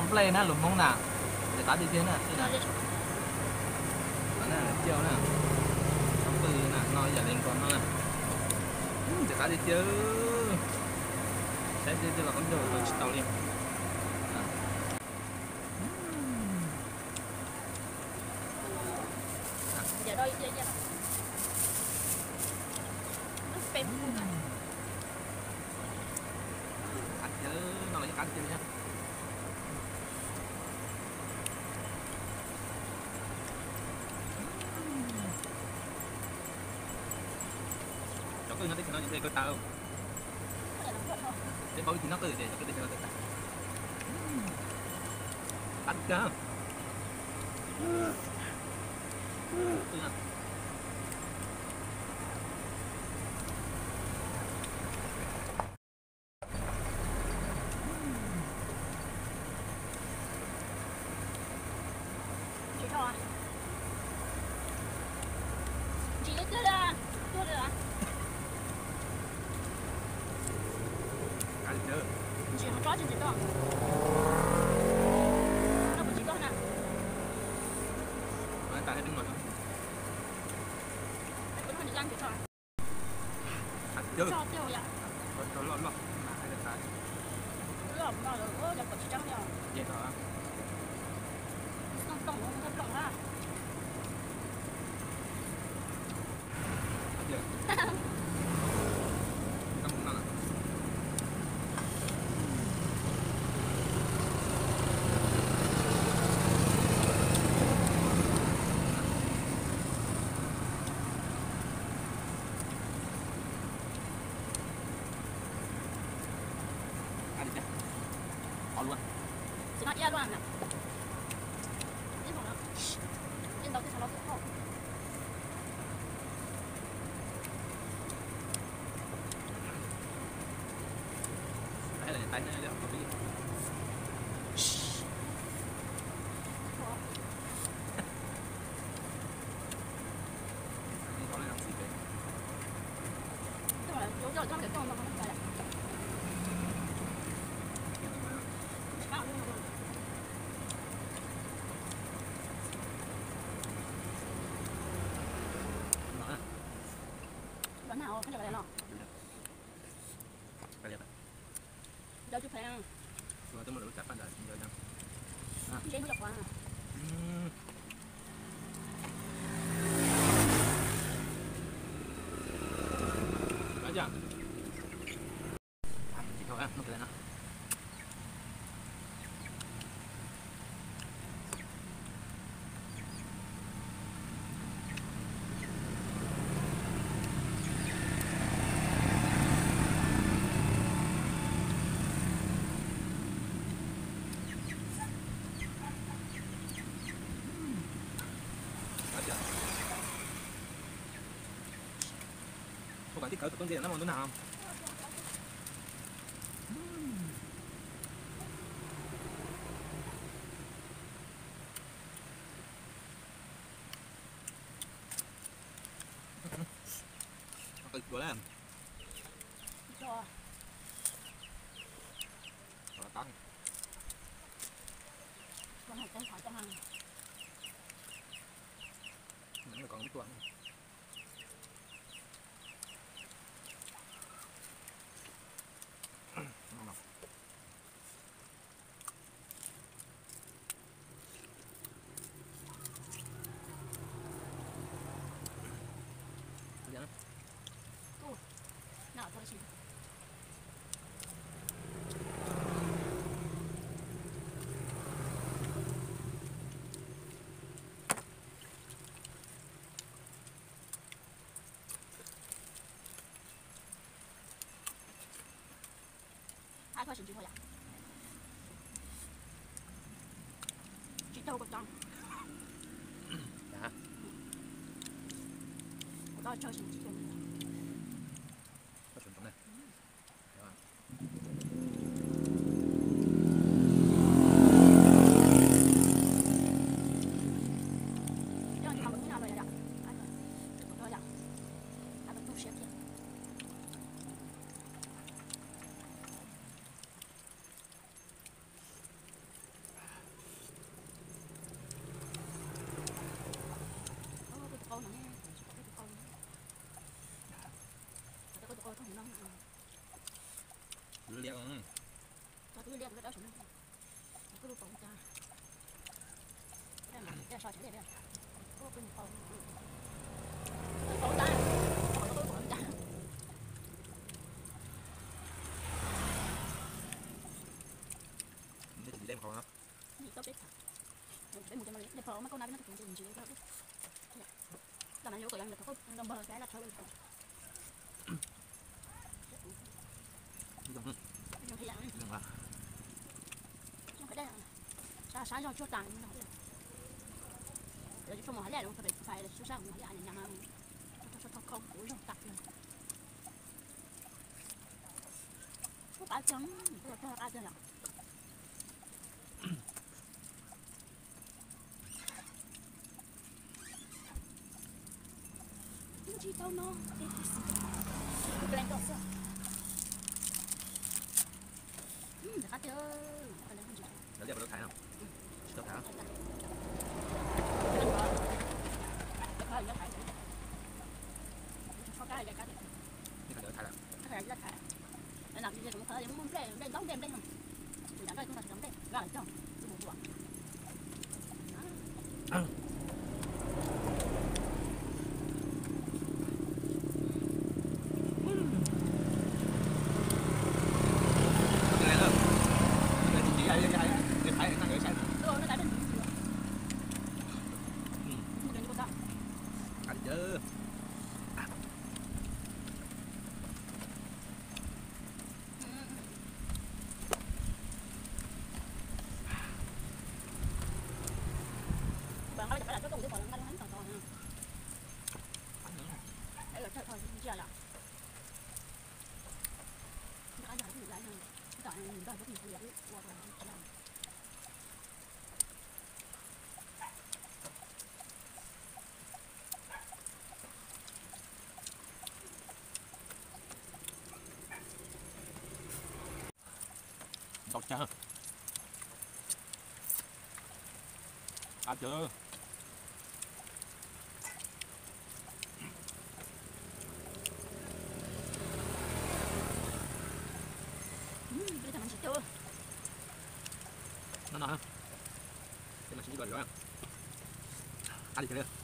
nóng play nè lùm mông nào để tá đi tiến nè đây nè đó nè chiều nè xong từ nè nói giờ lên con nó nè để tá đi chứ sẽ đi là con rồi tàu liền giờ đây giờ nó phèn ăn chứ nó là ăn chứ nhá nó cứ nó thích nó như thế tao để bao thì nó cứ để cho cái nó tự ăn cả chị cho à chị cứ ra tôi được à ăn chứ chị không cho chị đó nó của chị có nè ta hãy đứng ngồi có thời gian chị cho à ăn chứ cho tiêu vậy cho lo lo hai đứa ta lỏng vào rồi ơ nhập của chị trắng nhờ vậy thôi tổng tổng không tổng à luôn chị nói ia luôn nè yên phòng đó yên đầu tiên sau đó cũng không đấy là tay nó có cái có làm gì vậy nhưng mà chỗ cho cái con nó không phải vẫn nào không được cái nào cái đẹp đâu chụp hàng rồi tôi muốn được chặt ban đời rồi đâu trên được quá đó chưa chỉ thôi á nó cái nào bạn thích cỡ con gì nó món thứ nào không cực quá làm cho tăng con hạt con khỏi cho hàng nó còn biết tuần nào thôi chị hai thôi chị thôi à chị đâu có trong dạ đó cho chị thôi có chuẩn này liệt không? Cho cứ liệt cái đó xuống. Cứ đục bóng cha. Đây mà, đây soi chén đây. Có cái bóng. Bóng ta. Bóng ta. Ini jadi lem không? Ini tốt đấy. Để một cái mà để phở mà con nào nó cũng dùng chữ đó. Làm ăn vô của em là có đồng bờ cái là thôi. Dùng Thì dạng dùng à? trong cái đây sáng cho chua tàn nó rồi cho mà lẻ luôn phải là xuất sắc nó lẻ nhà mà cho không cũng rồi tặng rồi có cá trắng có cá trắng không chỉ tao nó cái này sao cá chưa Nó liệt vào thái không? Được thái không? Có cái này cái Ini kan thái là. cái này rất phải làm gì cũng phải muốn đây đóng đêm đây không thì đã đây chúng ta đóng đây ra lại trong cái bộ quần Chứ bạn ơi phải là cái công ty còn đang hắn còn còn đấy là thôi chưa là đã giờ thì lại hơn tại mình đã rất nhiều việc qua rồi đọc chưa? Ăn chưa? bây giờ mình sẽ chưa Nó nói không? Thế mà chỉ gọi rồi. Ăn đi chưa?